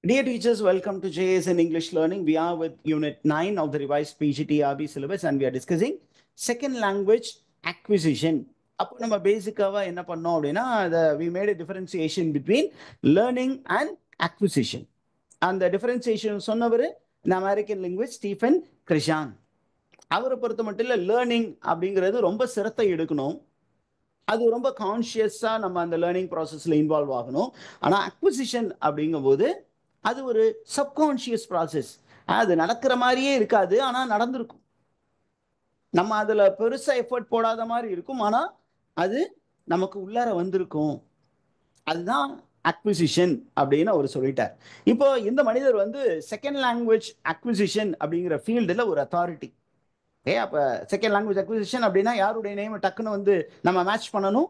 Dear teachers, welcome to JS in English Learning. We are with Unit 9 of the revised PGTRB syllabus and we are discussing second language acquisition. அப்போ நம்ம பேசிக்காக என்ன பண்ணோம் அப்படின்னா we made a differentiation between learning and acquisition. அந்த differentiation சொன்னவர் இந்த American linguist Stephen கிரிஷான். அவரை பொறுத்த மட்டும் இல்லை லேர்னிங் அப்படிங்கிறது ரொம்ப சிரத்தை எடுக்கணும், அது ரொம்ப கான்ஷியஸாக நம்ம அந்த லேர்னிங் ப்ராசஸில் இன்வால்வ் ஆகணும். ஆனால் அக்விசிஷன் அப்படிங்கும்போது அது ஒரு சப்கான்ஷியஸ் ப்ராசஸ். அது நடக்கிற மாதிரியே இருக்காது, ஆனால் நடந்திருக்கும். நம்ம அதில் பெருசாக எஃபர்ட் போடாத மாதிரி இருக்கும், ஆனால் அது நமக்கு உள்ளார வந்திருக்கும். அதுதான் அக்விசிஷன் அப்படின்னு அவர் சொல்லிட்டார். இப்போ இந்த மனிதர் வந்து செகண்ட் லாங்குவேஜ் அக்விசிஷன் அப்படிங்கிற ஃபீல்டில் ஒரு அத்தாரிட்டி. அப்போ செகண்ட் லாங்குவேஜ் அக்விசிஷன் அப்படின்னா யாருடைய நேம் டக்குன்னு வந்து நம்ம மேட்ச் பண்ணணும்?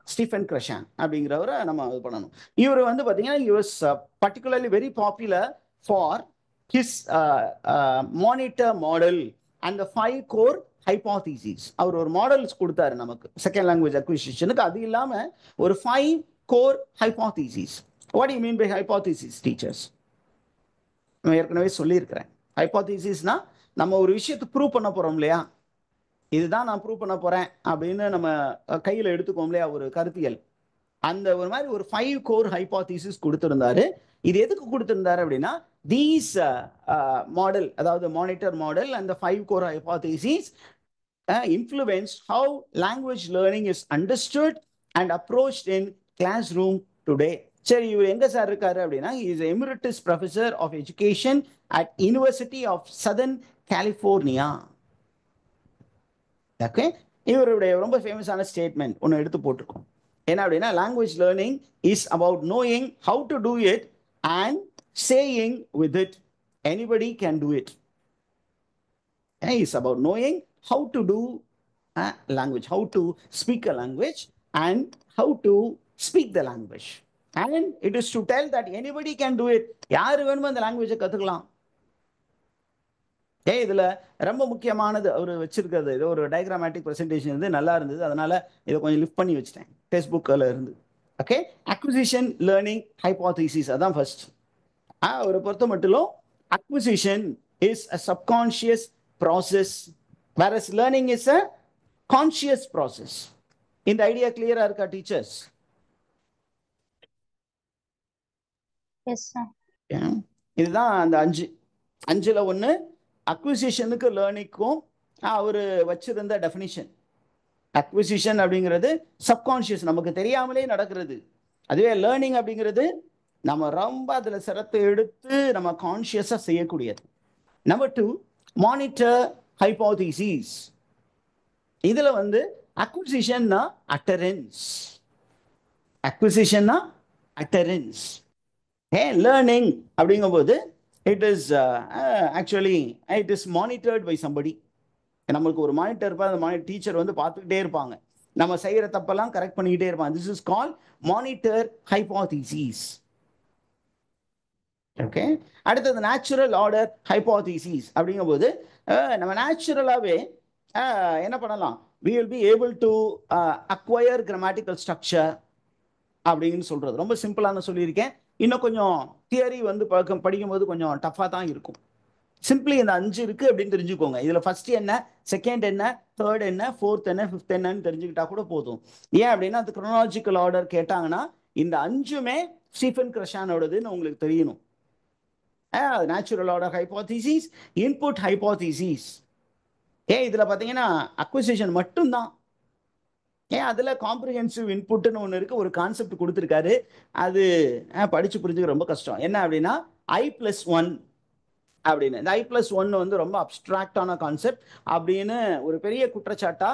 ஸ்டீஃபன் கிரஷான் அப்படிங்கிறவரை நம்ம இது பண்ணணும். இவர் வந்து பார்த்தீங்கன்னா he was particularly very popular for his monitor model and the 5 core hypotheses. அவர் ஒரு மாடல்ஸ் கொடுத்தாரு நமக்கு செகண்ட் லாங்குவேஜ் அக்விசிஷனுக்கு. அது இல்லாமல் ஒரு 5 core hypotheses. What do you mean by hypotheses, teachers? நான் ஏற்கனவே சொல்லியிருக்கிறேன். ஹைபோதீசிஸ்னா நம்ம ஒரு விஷயத்தை ப்ரூவ் பண்ண போகிறோம் இல்லையா, இதுதான் நான் ப்ரூவ் பண்ண போகிறேன் அப்படின்னு நம்ம கையில் எடுத்துக்கோம் இல்லையா ஒரு கருத்தியல். அந்த ஒரு மாதிரி ஒரு 5 கோர் ஹைபோதீசிஸ் கொடுத்துருந்தாரு. இது எதுக்கு கொடுத்துருந்தாரு அப்படின்னா தீஸ் மாடல், அதாவது மானிட்டர் மாடல் அந்த 5 core hypothesis influence how language learning is understood and approached in classroom today. சரி, இவர் எங்க சார் இருக்காரு அப்படின்னா is emeritus professor of education at university of southern California. Okay, இவருடைய ரொம்ப ஃபேமஸான ஸ்டேட்மெண்ட் ஒன்று எடுத்து போட்டிருக்கோம். என்ன அப்படின்னா language learning is about knowing how to do it and saying with it. Anybody can do it. It's about knowing how to do language, how to speak a language and how to speak the language. And it is to tell that anybody can do it. யார் வேணுமோ அந்த லாங்குவேஜை கற்றுக்கலாம். இதில் ரொம்ப முக்கியமானது அவர் வச்சிருக்கிறது, இது ஒரு டயக்ராமேட்டிக் ப்ரெசன்டேஷன் இருந்து நல்லா இருந்தது, அதனால இதை கொஞ்சம் லிஃப்ட் பண்ணி வச்சுட்டேன் டெக்ஸ்ட் புக்கில் இருந்து. ஓகே, அக்விசிஷன் லேர்னிங் ஹைபோதீசிஸ் அதான் ஃபர்ஸ்ட். அவரை பொறுத்த மட்டும் acquisition is a subconscious process, whereas learning is a conscious process. இந்த ஐடியா கிளியரா இருக்கா டீச்சர்ஸ்? இதுதான் அந்த 5ல் 1 அக்விசிஷனுக்கு லேர்னிங்க்கும் அவர் வச்சிருந்த டெஃபினிஷன். அக்விசிஷன் அப்படிங்கிறது சப்கான்ஷியஸ், நமக்கு தெரியாமலே நடக்கிறது. அதுவே லேர்னிங் அப்படிங்கிறது நம்ம ரொம்ப அதில் சிரத்தை எடுத்து நம்ம கான்ஷியஸாக செய்யக்கூடியது. Number 2 monitor hypothesis. இதில் வந்து அக்விசிஷன்னா அட்டரன்ஸ், அக்விசிஷன்னா அட்டரன்ஸ். லேர்னிங் அப்படிங்கும்போது it is actually it is monitored by somebody. நம்மளுக்கு ஒரு மானிட்டர் இருப்பா, அந்த டீச்சர் வந்து பார்த்துக்கிட்டே இருப்பாங்க, நம்ம செய்கிற தப்பெல்லாம் கரெக்ட் பண்ணிக்கிட்டே இருப்பாங்க. This is call monitor hypothesis. Okay, அடுத்தது நேச்சுரல் ஆர்டர் ஹைபோதீசிஸ். அப்படிங்கும்போது நம்ம நேச்சுரலாகவே என்ன பண்ணலாம், we will be able to acquire grammatical structure அப்படின்னு சொல்கிறது. ரொம்ப சிம்பிளான சொல்லியிருக்கேன். இன்னும் கொஞ்சம் தியரி வந்து படிக்கும்போது கொஞ்சம் டஃப்பாக தான் இருக்கும். சிம்பிளி இந்த 5 இருக்குது அப்படின்னு தெரிஞ்சுக்கோங்க. இதில் ஃபர்ஸ்ட் என்ன, செகண்ட் என்ன, தேர்ட் என்ன, ஃபோர்த் என்ன, ஃபிஃப்த் என்னன்னு தெரிஞ்சுக்கிட்டா கூட போதும். ஏன் அப்படின்னா அது குரோனாலஜிக்கல் ஆர்டர் கேட்டாங்கன்னா இந்த 5மே ஸ்டீஃபன் கிரஷானோடதுன்னு உங்களுக்கு தெரியணும். Natural order hypothesis, input hypothesis. இதில் பார்த்தீங்கன்னா அக்விசிஷன் மட்டும்தான். அதில் காம்ப்ரிஹென்சிவ் இன்புட்னு ஒன்று இருக்குது, ஒரு கான்செப்ட் கொடுத்துருக்காரு. அது படித்து புரிஞ்சுக்க ரொம்ப கஷ்டம். என்ன அப்படின்னா I+1 அப்படின்னு. இந்த I+1 வந்து ரொம்ப அப்ட்ராக்டான கான்செப்ட் அப்படின்னு ஒரு பெரிய குற்றச்சாட்டா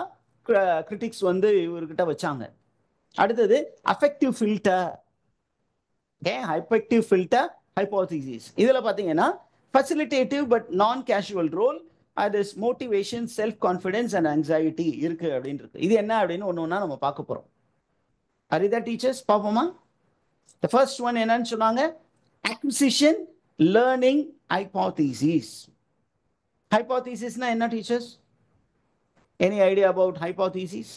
கிரிட்டிக்ஸ் வந்து இவர்கிட்ட வச்சாங்க. அடுத்தது affective filter, affective filter hypothesis. இதில் பார்த்தீங்கன்னா ஃபெசிலிட்டேட்டிவ் பட் நான் கேஷுவல் ரோல், அது motivation, self confidence and anxiety இருக்கு அப்படின்னு இருக்கு. இது என்ன அப்படின்னு ஒன்று ஒன்றா நம்ம பார்க்க போகிறோம். அரிதா டீச்சர்ஸ் பார்ப்போமா? த ஃபர்ஸ்ட் ஒன் என்னன்னு சொன்னாங்க, அக்விசிஷன் லேர்னிங் ஹைபோதீசிஸ். ஹைபோதீசிஸ்னா என்ன teachers? Any idea about hypothesis?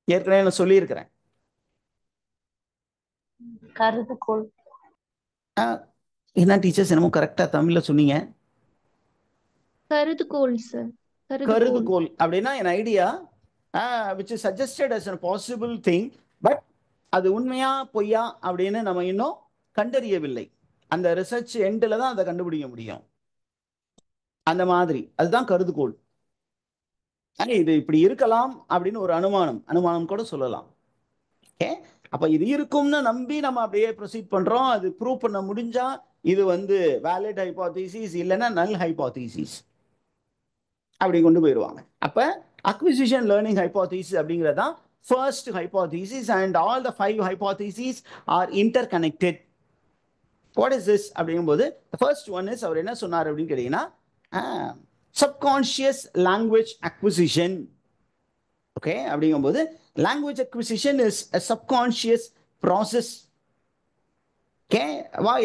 ஏற்கனவே நான் சொல்லியிருக்கிறேன். கருதுகோள். என்ன டீச்சர்ஸ் என்னமோ கரெக்டா தமிழ்ல சொன்னீங்க? கருதுகோள் சார். கருதுகோள் அப்படின்னா an idea which is suggested as a possible thing, but அது உண்மையா பொய்யா அப்படின்னு நம்ம இன்னும் கண்டறியவில்லை. அந்த ரிசர்ச் எண்டில் தான் அதை கண்டுபிடிக்க முடியும். அந்த மாதிரி அதுதான் கருதுகோள். இது இப்படி இருக்கலாம் அப்படின்னு ஒரு அனுமானம் கூட சொல்லலாம். ஓகே, அப்ப இது இருக்கும்னு நம்பி நம்ம அப்படியே ப்ரொசீட் பண்றோம். அது ப்ரூவ் பண்ண முடிஞ்சா இது வேலிட் ஹைபோதீசிஸ், இல்லைன்னா நல் ஹைபோதீசிஸ் அப்படி கொண்டு போயிடுவாங்க. அப்ப அக்விசிஷன் லேர்னிங் ஹைபோதீசிஸ் அப்படிங்கிறது தான் first hypothesis, and all the 5 hypothesis are interconnected. What is this அப்படிங்கும்போது ஃபர்ஸ்ட் ஒன் இஸ், அவர் என்ன சொன்னார் அப்படின்னு கேட்டீங்கன்னா, சப்கான்ஷியஸ் லாங்குவேஜ் அக்விசிஷன். ஓகே, அப்படிங்கும்போது language acquisition is a subconscious process. Okay,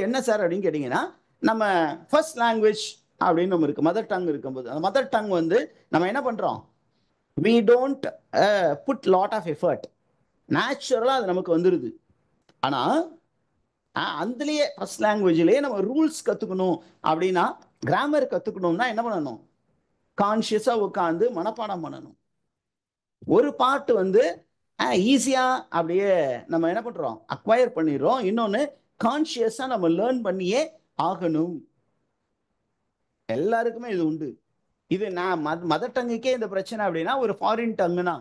என்ன சார் அப்படின்னு கேட்டீங்கன்னா, நம்ம ஃபர்ஸ்ட் லாங்குவேஜ் அப்படின்னு நம்ம இருக்கு, மதர் டங் இருக்கும்போது, அந்த மதர் டங் நம்ம என்ன பண்றோம், we don't put lot of effort, நேச்சுரலா அது நமக்கு வந்துருது. ஆனா அதுலயே ஃபர்ஸ்ட் லாங்குவேஜ்லயே நம்ம ரூல்ஸ் கத்துக்கணும் அப்படின்னா, கிராமர் கத்துக்கணும்னா என்ன பண்ணணும், கான்சியஸா உட்காந்து மனப்பாடம் பண்ணணும். ஒரு பார்ட் ஈஸியா அப்படியே நம்ம என்ன பண்றோம், அக்வயர் பண்ணிடுறோம். இன்னொன்னு கான்சியஸா நம்ம லேர்ன் பண்ணியே ஆகணும். எல்லாருக்குமே இது உண்டு. இது நான் மதர் டங்குக்கே இந்த பிரச்சனை அப்படின்னா, ஒரு ஃபாரின் டங்குனா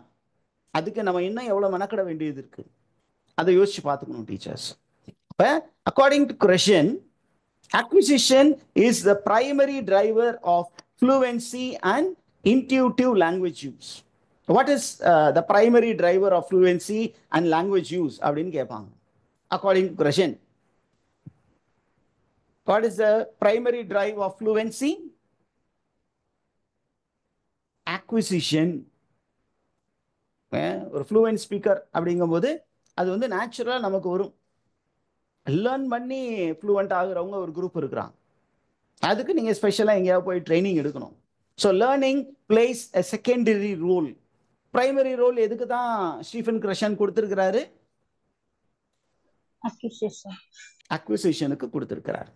அதுக்கு நம்ம இன்னும் எவ்வளவு மெனக்கிட வேண்டியது இருக்கு, அதை யோசிச்சு பார்த்துக்கணும் டீச்சர்ஸ். அப்ப according to Krashen, acquisition is the primary driver of fluency and intuitive language use. What is the primary driver of fluency and language use அப்படின்னு கேட்பாங்க. According to Krashen, what is the primary drive of fluency? Acquisition. ஒரு fluent speaker அப்படிங்கும்போது அது நேச்சுரலா நமக்கு வரும். Learn பண்ணி fluent ஆகுறவங்க ஒரு குரூப் இருக்கிறாங்க. அதுக்கு நீங்க ஸ்பெஷலா எங்கேயாவது போய் ட்ரைனிங் எடுக்கணும். So learning plays a secondary role. Primary role எதுக்கு தான் ஸ்டீஃபன் கிரஷன் கொடுத்திருக்கிறாரு? அக்விசிஷனுக்கு கொடுத்திருக்கிறார்.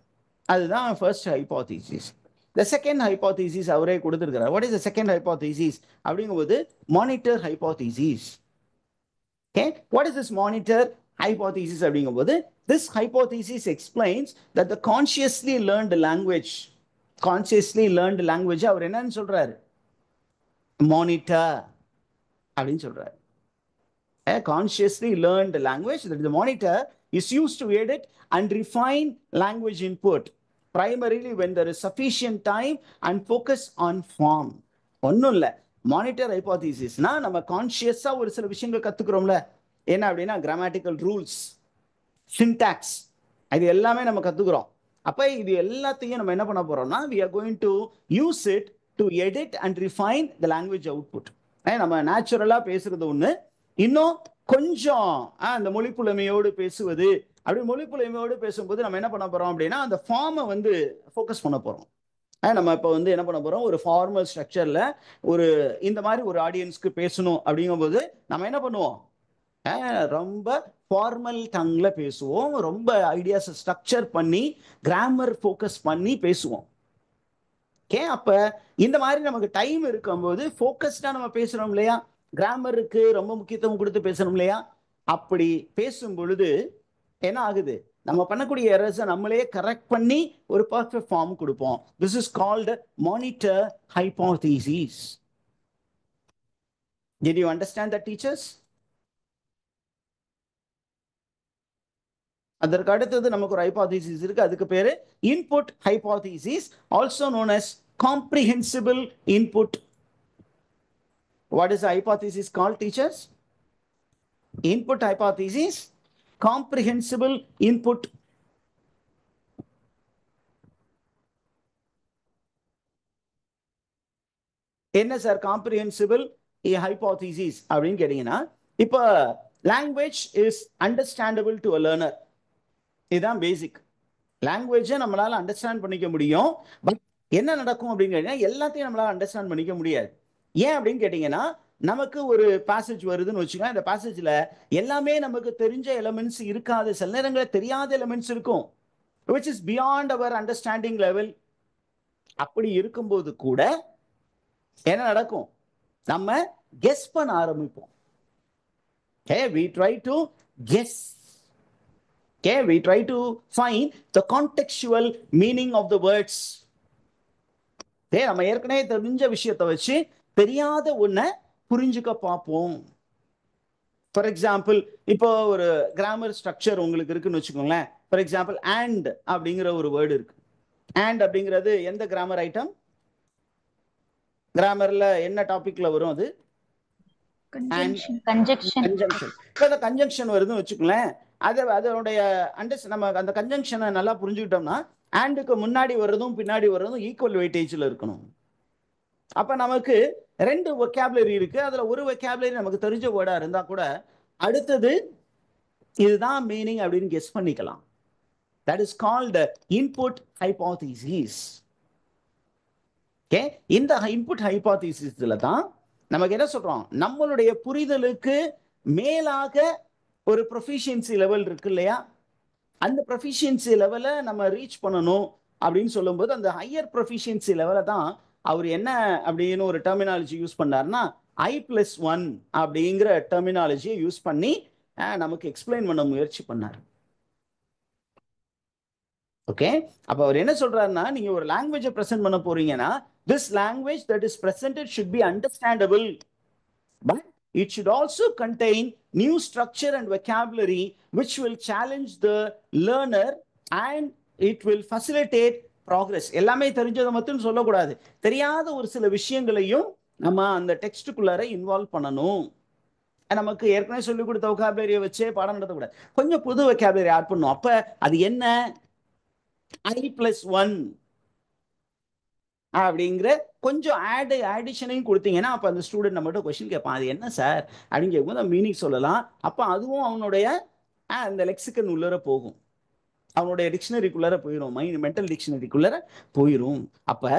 அதுதான் first hypothesis. The second hypothesis அவரே கொடுத்திருக்கிறார். What is the second hypothesis அப்படிங்கும்போது monitor hypothesis. Okay, what is this monitor hypothesis அப்படிங்கும்போது, this hypothesis explains that the consciously learned language அவர் என்னன்னு சொல்றாரு, மானிட்டர் அப்படின்னு சொல்றாரு. Consciously learned language, that the monitor is used to edit and refine language input primarily when there is sufficient time and focus on form. ஒன்றும் இல்லை, monitor ஹைபோதீசிஸ்னா நம்ம கான்சியஸா ஒரு சில விஷயங்கள் கத்துக்கிறோம்ல, என்ன அப்படின்னா கிராமட்டிக்கல் ரூல்ஸ், சின்டாக்ஸ், இது எல்லாமே நம்ம கத்துக்கிறோம். அப்ப இது எல்லாத்தையும் நம்ம என்ன பண்ண போறோம்னா, we are going to use it to edit and refine the language output. நம்ம நேச்சுரலா பேசுறது ஒண்ணு, இன்னும் கொஞ்சம் அந்த மொழிப்புலமையோடு பேசுவது. அப்படி மொழிப்புலமையோடு பேசும்போது நம்ம என்ன பண்ண போறோம் அப்படின்னா, அந்த ஃபார்மை ஃபோக்கஸ் பண்ண போறோம். நம்ம இப்போ என்ன பண்ண போறோம், ஒரு ஃபார்மல் ஸ்ட்ரக்சர்ல இந்த மாதிரி ஒரு ஆடியன்ஸ்க்கு பேசணும் அப்படிங்கும்போது நம்ம என்ன பண்ணுவோம், ரொம்ப ஃபார்மல் டங்ல பேசுவோம். ரொம்ப ஐடியாஸ் ஸ்ட்ரக்சர் பண்ணி கிராமர் ஃபோக்கஸ் பண்ணி பேசுவோம். ஓகே, அப்ப இந்த மாதிரி நமக்கு டைம் இருக்கும்போது ஃபோக்கஸ்டா நம்ம பேசுறோம் இல்லையா, கிராமருக்கு ரொம்ப முக்கியத்துவம் கொடுத்து பேசணும் இல்லையா. அப்படி பேசும் பொழுது என்ன ஆகுது, நம்ம பண்ணக்கூடிய எரர்ஸை நம்மளே கரெக்ட் பண்ணி ஒரு பர்ஃபெக்ட் ஃபார்ம் கொடுப்போம். This is called monitor hypothesis. Did you understand that, teachers? அதற்கு அடுத்தது நமக்கு ஒரு ஹைபோதீசிஸ் இருக்கு, அதுக்கு பேரு input hypothesis, also known as comprehensible input. What is the hypothesis called, teachers? Input hypothesis, comprehensible input. என்ன சார் காம்ப்ரிஹென்சிபிள் ஹைபோதீசிஸ் அப்படின்னு கேட்டீங்கன்னா, இப்போ language is understandable to a learner. இதுதான் பேசிக். லாங்குவேஜை நம்மளால அண்டர்ஸ்டாண்ட் பண்ணிக்க முடியும். பட் என்ன நடக்கும் அப்படின்னு கேட்டீங்கன்னா, எல்லாத்தையும் நம்மளால அண்டர்ஸ்டாண்ட் பண்ணிக்க முடியாது. ஏன் அப்படின்னு கேட்டீங்கன்னா, நமக்கு ஒரு பேசேஜ் வருதுன்னு வச்சுக்கோங்க, இந்த பேசேஜ்ல எல்லாமே நமக்கு தெரிஞ்ச எலிமெண்ட்ஸ் இருக்காது, சில நேரங்களில் தெரியாத எலிமெண்ட்ஸ் இருக்கும், which is beyond our understanding level. அப்படி இருக்கும்போது கூட என்ன நடக்கும், நம்ம கெஸ் பண்ண ஆரம்பிப்போம். Okay, we try to guess. Okay, we try to find the contextual meaning of the words. Okay, நம்ம ஏற்கனவே தெரிஞ்ச விஷயத்தை வச்சு தெரியாத ஒன்றை புரிஞ்சுக்க பார்ப்போம். ஃபார் எக்ஸாம்பிள், இப்போ ஒரு கிராமர் ஸ்ட்ரக்சர் உங்களுக்கு இருக்குன்னு வச்சுக்கோங்களேன். ஃபார் எக்ஸாம்பிள், அண்ட் அப்படிங்கிற ஒரு வேர்டு இருக்கு. அண்ட் அப்படிங்கிறது எந்த கிராமர் ஐட்டம்? கிராமர்ல என்ன டாபிக்ல வரும் அது? கன்ஜங்ஷன். இப்போ அந்த கன்ஜங்ஷன் வருதுன்னு வச்சுக்கோங்களேன், அதனுடைய நம்ம அந்த கன்ஜங்ஷனை நல்லா புரிஞ்சுக்கிட்டோம்னா அண்டுக்கு முன்னாடி வர்றதும் பின்னாடி வர்றதும் ஈக்குவல் வெயிட்டேஜில் இருக்கணும். அப்ப நமக்கு ரெண்டு வொக்காபுலரி இருக்கு, அதுல ஒரு வொக்காபுலரி நமக்கு தெரிஞ்ச வேர்டா இருந்தா கூட அடுத்தது இதுதான் மீனிங் அப்படின்னு கெஸ் பண்ணிக்கலாம். That is called input hypothesis. Okay, இந்த input hypothesisல தான் நமக்கு என்ன சொல்றோம், நம்மளுடைய புரிதலுக்கு மேலாக ஒரு ப்ரொஃபிஷியன்சி லெவல் இருக்கு இல்லையா, அந்த ப்ரொஃபிஷியன்சி லெவலை நம்ம ரீச் பண்ணணும் அப்படின்னு சொல்லும்போது அந்த ஹையர் ப்ரொஃபிஷியன்சி லெவலை தான் அவர் என்ன அப்படின்னு ஒரு டெர்மினாலஜி யூஸ் பண்ணாருன்னா I+1 அப்படிங்கிற டெர்மினாலஜியை யூஸ் பண்ணி நமக்கு எக்ஸ்பிளைன் பண்ண முயற்சி பண்ணார். ஓகே, அப்போ அவர் என்ன சொல்றாருன்னா, நீங்க ஒரு லாங்குவேஜை பிரசன்ட் பண்ண போறீங்கன்னா this language that is presented should be understandable, but it should also contain new structure and vocabulary which will challenge the learner and it will facilitate progress. எல்லாமே தெரிஞ்சதை மட்டும் சொல்லக்கூடாது, தெரியாத ஒரு சில விஷயங்களையும் நம்ம அந்த டெக்ஸ்டுக்குள்ளார இன்வால்வ் பண்ணணும். நமக்கு ஏற்கனவே சொல்லிக் கொடுத்த வொக்காபுலரியை வச்சே பாடம் நடத்தக்கூடாது, கொஞ்சம் புது வொக்காபுலரி ஆட் பண்ணணும். அப்ப அது என்ன, I+1 அப்படிங்கிற கொஞ்சம் ஆடிஷனையும் கொடுத்தீங்கன்னா அப்போ அந்த ஸ்டூடெண்ட் நம்மகிட்ட கொஸ்டின் கேட்பான், அது என்ன சார் அப்படின்னு கேட்கும்போது மீனிங் சொல்லலாம். அப்போ அதுவும் அவனுடைய அந்த லெக்சிக்கன் உள்ளர போகும், அவனுடைய டிக்ஷனரிக்குள்ளார போயிடும், மென்டல் டிக்ஷனரிக்குள்ளார போயிடும். அப்போ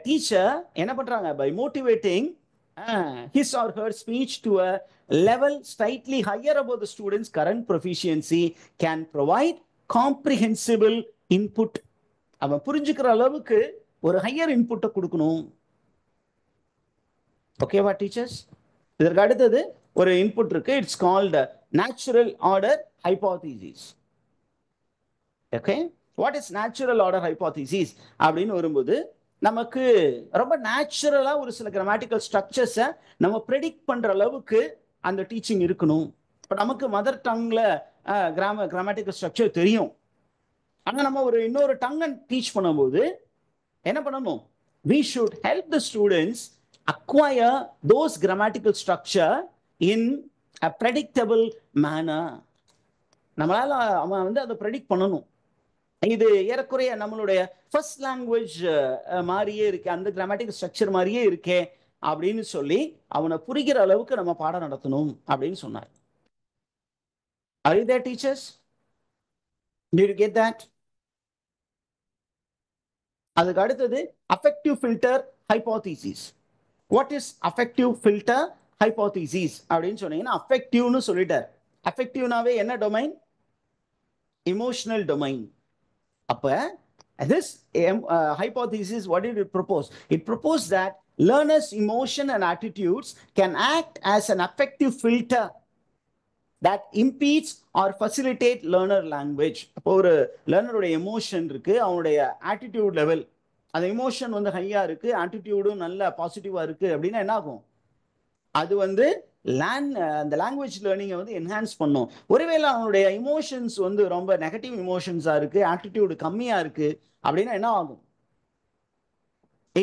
டீச்சர் என்ன பண்றாங்க, by motivating his or her speech to a level slightly higher above the student's current proficiency can provide comprehensible input. அவன் புரிஞ்சுக்கிற அளவுக்கு ஒரு ஹையர் இன்புட்டை கொடுக்கணும். ஓகேவா டீச்சர்ஸ்? இதற்கு அடுத்தது ஒரு இன்புட் இருக்கு, it's called natural order hypothesis. Okay, what is natural order hypothesis அப்படின்னு வரும்போது நமக்கு ரொம்ப நேச்சுரலா ஒரு சில கிராமட்டிக்கல் ஸ்ட்ரக்சர்ஸை நம்ம ப்ரெடிக்ட் பண்ற அளவுக்கு அந்த டீச்சிங் இருக்கணும். இப்போ நமக்கு மதர் டங்ல கிராமட்டிக்கல் ஸ்ட்ரக்சர் தெரியும், ஆனால் நம்ம ஒரு இன்னொரு டங்கை டீச் பண்ணும்போது என்ன பண்ணணும், we should help the students acquire those grammatical structure in a predictable manner. நம்மளால அவன் வந்து அதை ப்ரெடிக்ட் பண்ணணும். இது ஏறக்குறைய நம்மளுடைய ஃபர்ஸ்ட் லாங்குவேஜ் மாதிரியே இருக்கு, அந்த கிராமட்டிக்கல் ஸ்ட்ரக்சர் மாதிரியே இருக்கே அப்படின்னு சொல்லி அவனை புரிகிற அளவுக்கு நம்ம பாடம் நடத்தணும் அப்படின்னு சொன்னார். Are you there, teachers? Did you get that? அதுக்கு அடுத்தது affective filter hypothesis. What is affective filter hypothesis அப்படின்னு சொன்னீங்கன்னா, affectiveனு சொல்லிட்டார். affectiveனாவே என்ன டொமைன், emotional domain. அப்ப this hypothesis, what did it propose? It proposed that learners' emotion and attitudes can act as an affective filter that impedes or facilitate learner language. அப்போ ஒரு லேர்னருடைய emotion இருக்கு, அவனுடைய attitude level, அந்த emotion வந்து ஹையா இருக்கு, ஆட்டிடியூடும் நல்ல பாசிட்டிவா இருக்கு அப்படின்னா என்ன ஆகும், அது வந்து அந்த லாங்குவேஜ் லேர்னிங்கை வந்து என்ஹான்ஸ் பண்ணும். ஒருவேளை அவனுடைய இமோஷன்ஸ் வந்து ரொம்ப நெகட்டிவ் இமோஷன்ஸா இருக்கு, ஆட்டிடியூடு கம்மியா இருக்கு அப்படின்னா என்ன ஆகும்,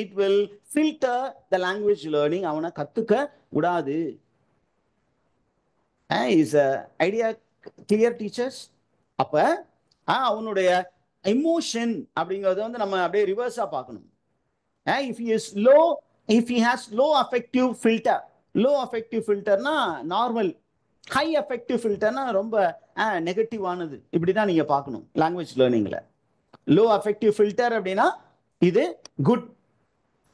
it will filter the language learning, அவனை கத்துக்க விடாது. Is idea clear, teachers? அப்ப அவனுடைய எமோஷன் அப்படிங்கிறது வந்து நம்ம அப்படியே ரிவர்ஸா பார்க்கணும். if he is low, if he has low affective filter, low affective filterனா நார்மல், ஹை affective filterனா ரொம்ப நெகட்டிவானது, இப்படிதான் நீங்க பார்க்கணும் லாங்குவேஜ் லேர்னிங்ல. லோ affective filter அப்படின்னா இது குட்,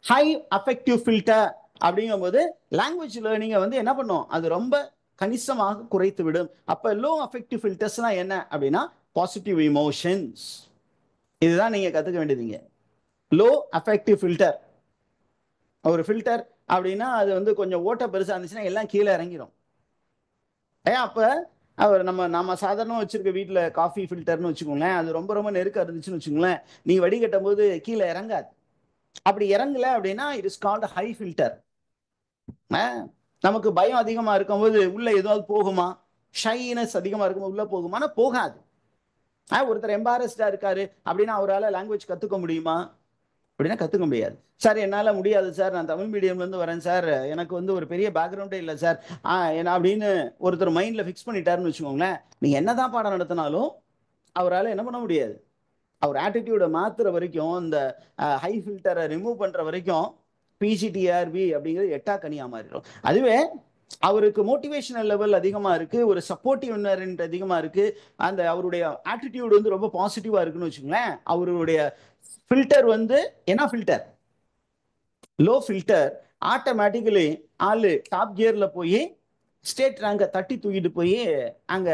ஹை affective filter அப்படிங்கும்போது லாங்குவேஜ் லேர்னிங்கை வந்து என்ன பண்ணும், அது ரொம்ப கணிசமாக குறைத்து விடும். அப்ப லோ அஃபெக்டிவ் ஃபில்டர்ஸ்னா என்ன அப்படின்னா பாசிட்டிவ் இமோஷன்ஸ். இதுதான் நீங்க கத்துக்க வேண்டியதுங்க. லோ அஃபெக்டிவ் ஃபில்டர், ஒரு ஃபில்டர் அப்படின்னா அது வந்து கொஞ்சம் ஓட்ட பெருசா இருந்துச்சுன்னா எல்லாம் கீழே இறங்கிடும். அப்ப அவர் நம்ம சாதாரணமா வச்சிருக்க வீட்டில் காஃபி ஃபில்டர்னு வச்சுக்கோங்களேன், அது ரொம்ப ரொம்ப நெருக்கம் இருந்துச்சுன்னு வச்சுக்கோங்களேன், நீ வடிகட்டும் போது கீழே இறங்காது. அப்படி இறங்கல அப்படின்னா it is called high filter. நமக்கு பயம் அதிகமா இருக்கும்போது உள்ள ஏதாவது போகுமா, ஷைனஸ் அதிகமா இருக்கும்போது உள்ள போகுமானா போகாது. ஒருத்தர் எம்பாரஸ்டா இருக்காரு அப்படின்னா அவரால் லாங்குவேஜ் கத்துக்க முடியுமா அப்படின்னா கத்துக்க முடியாது. சார் என்னால் முடியாது சார், நான் தமிழ் மீடியம்ல இருந்து வரேன் சார், எனக்கு வந்து ஒரு பெரிய பேக்ரவுண்டே இல்லை சார் என்ன அப்படின்னு ஒருத்தர் மைண்ட்ல ஃபிக்ஸ் பண்ணிட்டாருன்னு வச்சுக்கோங்களேன், நீங்க என்னதான் பாடம் நடத்தினாலும் அவரால் என்ன பண்ண முடியாது. அவர் ஆட்டிடியூடை மாத்துற வரைக்கும், இந்த ஹை ஃபில்டரை ரிமூவ் பண்ற வரைக்கும் பிஜிடிஆர்பி அப்படிங்கிறது எட்டா கனியா மாறிடும். அதுவே அவருக்கு மோட்டிவேஷனல் லெவல் அதிகமா இருக்கு, ஒரு சப்போர்ட்டிவ் என்வாயரன்மெண்ட் அதிகமா இருக்கு, அந்த அவருடைய ஆட்டிடியூட் வந்து ரொம்ப பாசிட்டிவா இருக்குன்னு வச்சுக்கோங்களேன், அவருடைய ஃபில்டர் வந்து என்ன ஃபில்டர், லோ ஃபில்டர், ஆட்டோமேட்டிக்கலி ஆளு டாப் கியர்ல போய் ஸ்டேட் ரேங்கை தட்டி தூக்கிட்டு போய் அங்க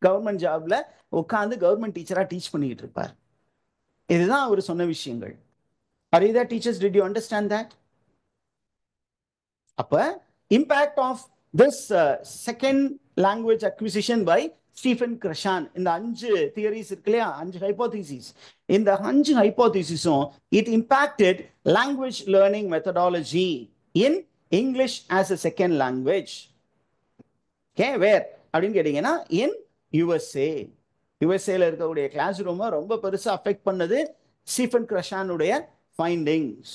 கவர்மெண்ட் ஜாப்ல உட்காந்து கவர்மெண்ட் டீச்சரா டீச் பண்ணிக்கிட்டு இருப்பார். இதுதான் அவர் சொன்ன விஷயங்கள். Are you there, teachers? Did you understand that? அப்ப impact of this second language acquisition by Stephen Krashen, இந்த 5 தியரிஸ் இருக்கு இல்லையா, 5 ஹைப்போதீசிஸ், இந்த 5 ஹைப்போதீசிஸும் it impacted language learning methodology in English as a second language. Okay, where அப்படின்னு கேட்டீங்கன்னா in USA. யுஎஸ்ஏல இருக்கக்கூடிய class ரூமை ரொம்ப பெருசா அஃபெக்ட் பண்ணது ஸ்டீஃபன் கிரஷானுடைய ஃபைண்டிங்ஸ்.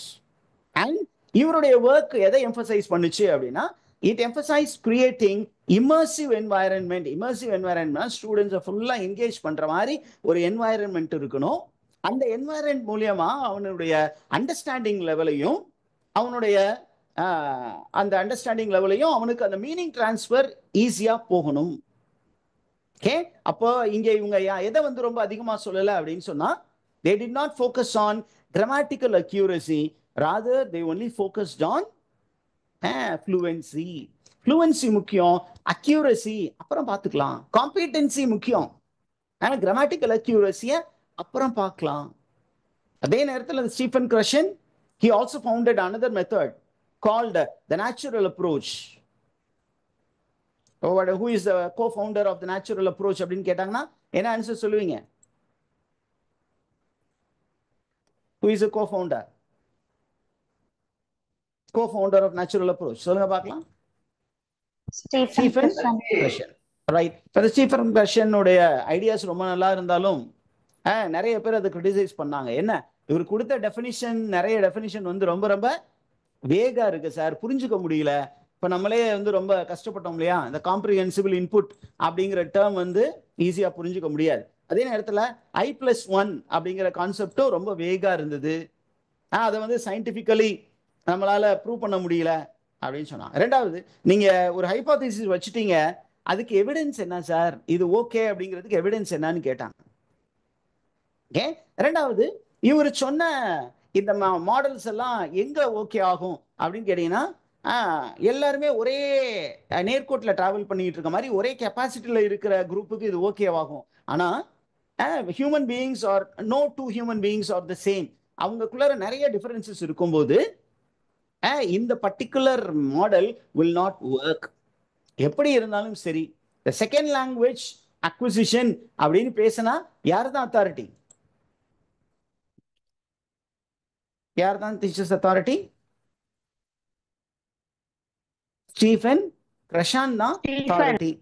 அண்ட் இவருடைய ஒர்க் எதை எம்பசைஸ் பண்ணுச்சு அப்படின்னா, it emphasise creating immersive environment. Immersive environment ஸ்டூடெண்ட்ஸை ஃபுல்லாக என்கேஜ் பண்ற மாதிரி ஒரு என்வாயரன்மெண்ட் இருக்கணும். அந்த என்வாயரன்மெண்ட் மூலியமா அவனுடைய அண்டர்ஸ்டாண்டிங் லெவலையும் அவனுடைய அந்த அண்டர்ஸ்டாண்டிங் லெவலையும் அவனுக்கு அந்த மீனிங் டிரான்ஸ்ஃபர் ஈஸியா போகணும். ஓகே, அப்போ இங்க இவங்க எதை வந்து ரொம்ப அதிகமா சொல்லல அப்படின்னு சொன்னா, they did not focus on grammatical accuracy, rather they only focused on fluency. fluency முக்கியம், accuracy அப்புறம் பார்த்துக்கலாம், competency முக்கியம், grammatical accuracy அப்புறம் பார்க்கலாம். அதே நேரத்தில் Stephen கிரஷன் he also founded another method called the natural approach. Who is the co-founder of the natural approach அப்படின்னு கேட்டாங்கன்னா என்ன ஆன்சர் சொல்லுவீங்க? Who is the co-founder? Co-founder of natural approach, சொல்லுங்க பார்க்கலாம். ஸ்டீஃபன் கிரஷன். ரைட். இந்த ஸ்டீஃபன் கிரஷன் உடைய ஐடியாஸ் ரொம்ப நல்லா இருந்தாலும் நிறைய பேர் அதை கிரிட்டிசைஸ் பண்ணாங்க. என்ன, இவர் கொடுத்த டெஃபினிஷன், நிறைய டெஃபினிஷன் வந்து ரொம்ப ரொம்ப வேகா இருக்கு சார், புரிஞ்சுக்க முடியல. இப்போ நம்மளே வந்து ரொம்ப கஷ்டப்பட்டோம் இல்லையா, இந்த காம்ப்ரிஹென்சிபிள் இன்புட் அப்படிங்கிற டேர்ம் வந்து ஈஸியாக புரிஞ்சுக்க முடியாது. அதே நேரத்தில் I+1 அப்படிங்கிற கான்செப்டும் ரொம்ப வேகா இருந்தது, அதை வந்து சயின்டிஃபிக்கலி நம்மளால ப்ரூவ் பண்ண முடியல அப்படின்னு சொன்னாங்க. ரெண்டாவது, நீங்க ஒரு ஹைப்போதீசிஸ் வச்சுட்டீங்க, அதுக்கு எவிடன்ஸ் என்ன சார், இது ஓகே அப்படிங்கிறதுக்கு எவிடன்ஸ் என்னன்னு கேட்டாங்க. ஓகே, ரெண்டாவது, இவர் சொன்ன இந்த மாடல்ஸ் எல்லாம் எங்க ஓகே ஆகும் அப்படின்னு கேட்டீங்கன்னா, எல்லாருமே ஒரே நேர்கோட்டில் டிராவல் பண்ணிட்டு இருக்க மாதிரி ஒரே கெப்பாசிட்டியில் இருக்கிற குரூப்புக்கு இது ஓகே ஆகும். ஆனா human beings are no two human beings are the same, அவங்களுக்குள்ள நிறைய டிஃபரன்சஸ் இருக்கும்போது இந்த particular model will not work. எப்படி இருந்தாலும் சரி, the second language acquisition அப்படின்னு பேசினா யார் தான் அத்தாரிட்டி? யார் தான் டீச்சர்ஸ் அத்தாரிட்டி? ஸ்டீஃபன் கிரஷான் தான் அத்தாரிட்டி.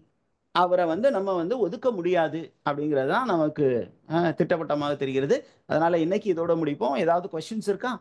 அவரை வந்து நம்ம வந்து ஒதுக்க முடியாது அப்படிங்கிறது தான் நமக்கு திட்டவட்டமாக தெரிகிறது. அதனால இன்னைக்கு இதோட முடிப்போம். ஏதாவது கொஸ்டின்ஸ் இருக்கா?